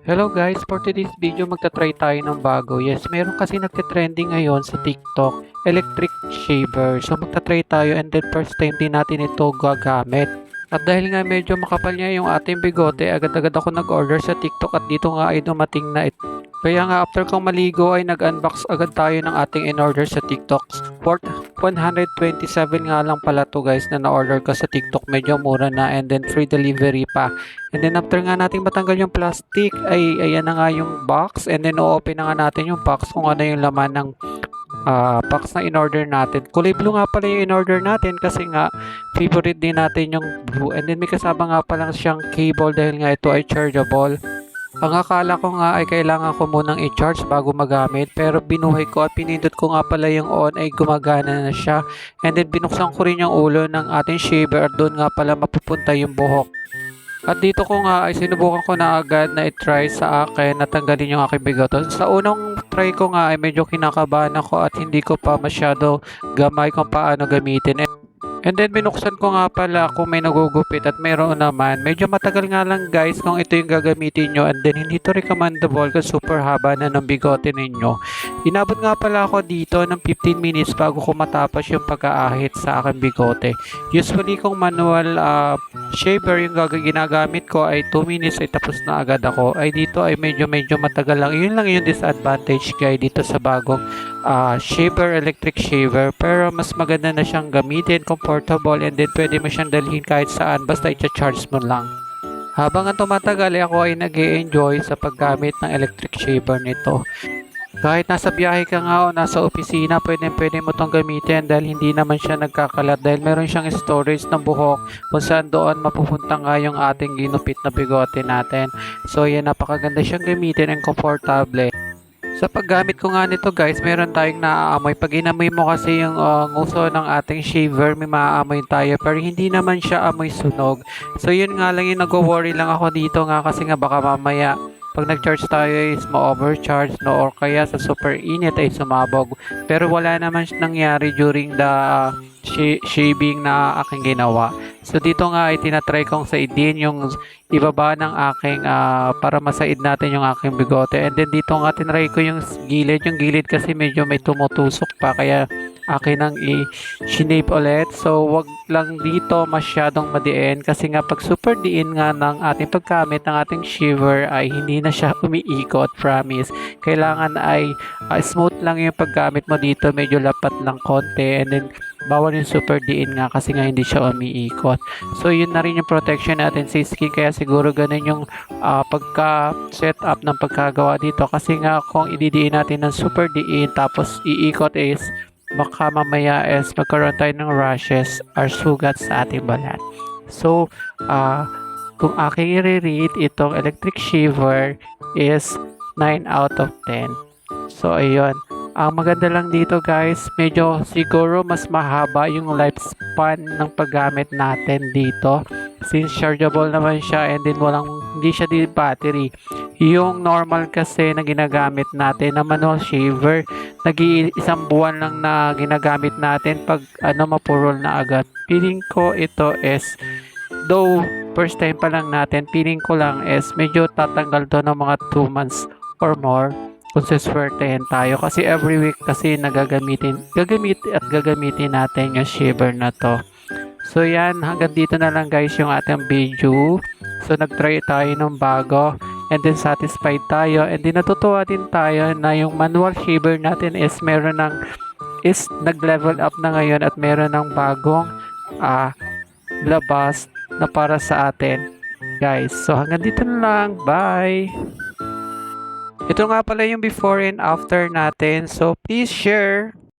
Hello guys, for today's video magta-try tayo ng bago. Yes, meron kasi nagte-trending ngayon sa TikTok, electric shaver. So magta-try tayo and then first time din natin ito gagamit. At dahil nga medyo makapal niya yung ating bigote, agad-agad ako nag-order sa TikTok at dito nga ay dumating na ito. Kaya nga after kong maligo ay nag-unbox agad tayo ng ating in-order sa TikTok. Worth 127 nga lang pala to guys na na-order ko sa TikTok. Medyo mura na and then free delivery pa. And then after nga nating matanggal yung plastic ay ayan na nga yung box and then o-open na nga natin yung box kung ano yung laman ng box na in-order natin. Kulay blue nga pala yung in-order natin kasi nga favorite din natin yung blue. And then may kasama nga palang siyang cable dahil nga ito ay chargeable. Ang akala ko nga ay kailangan ko munang i-charge bago magamit pero binuhay ko at pinindot ko nga pala yung on ay gumagana na siya. And then binuksan ko rin yung ulo ng ating shaver at doon nga pala mapupunta yung buhok. At dito ko nga ay sinubukan ko na agad na i-try sa akin na tanggalin yung aking bigote. Sa unang try ko nga ay medyo kinakabahan ako at hindi ko pa masyado gamay kung paano gamitin. And then binuksan ko nga pala kung may nagugupit at mayroon naman. Medyo matagal nga lang guys kung ito yung gagamitin nyo and then hindi to recommendable kasi super haba na ng bigote ninyo. Inabot nga pala ako dito ng 15 minutes bago ko matapos yung pag-aahit sa aking bigote. Usually kung manual shaver yung ginagamit ko ay 2 minutes ay tapos na agad ako. Ay dito ay medyo matagal lang. Yun lang yung disadvantage guys dito sa bagong shaver, electric shaver. Pero mas maganda na siyang gamitin, comfortable and then pwede mo siyang dalhin kahit saan basta i-charge mo lang. Habang ang tumatagal ako ay nag-e-enjoy sa paggamit ng electric shaver nito. Kahit nasa biyahe ka nga o nasa opisina, pwede mo itong gamitin dahil hindi naman siya nagkakalat dahil meron siyang storage ng buhok kung saan doon mapupunta nga yung ating ginupit na bigote natin. So yan, napakaganda siyang gamitin and comfortable. Sa paggamit ko nga nito guys, meron tayong naaamoy. Pag inamoy mo kasi yung nguso ng ating shaver, may maaamoy tayo. Pero hindi naman siya amoy sunog. So yun nga lang yung nag-worry lang ako dito nga kasi nga baka mamaya pag nag-charge tayo is ma-overcharge no or kaya sa super init ay sumabog. Pero wala naman nangyari during the shaving na aking ginawa. So dito nga ay tinatry kong saidin yung ibaba ng aking para masaid natin yung aking bigote. And then dito nga tinry ko yung gilid kasi medyo may tumutusok pa kaya akin nang i-shinape ulit. So wag lang dito masyadong madiin kasi nga pag super diin nga ng ating paggamit ng ating shaver ay hindi na siya umiikot, promise. Kailangan ay smooth lang yung paggamit mo dito, medyo lapat lang konti and then bawal yung super diin nga kasi nga hindi siya umiikot. So yun na rin yung protection natin sa skin kaya siguro ganun yung pagka set up ng pagkagawa dito kasi nga kung ididiin natin ng super diin tapos iikot is baka mamaya is magkaroon tayo ng rashes or sugat sa ating balat. So kung aking i-rate itong electric shaver is 9 out of 10. So ayun, ang maganda lang dito guys, medyo siguro mas mahaba yung lifespan ng paggamit natin dito since chargeable naman siya and then hindi siya di battery. Yung normal kasi na ginagamit natin na manual shaver, isang buwan lang na ginagamit natin pag mapurol na agad. Feeling ko ito is, though first time pa lang natin, feeling ko lang is medyo tatanggal to ng mga 2 months or more kung siswertehin tayo kasi every week kasi gagamitin natin yung shaver na to. So yan, hanggang dito na lang guys yung ating video. So nagtry tayo ng bago and then satisfied tayo and then natutuwa din tayo na yung manual shaver natin is nag-level up na ngayon at meron ng bagong labas na para sa atin guys. So hanggang dito na lang, bye! Ito nga pala yung before and after natin. So please share.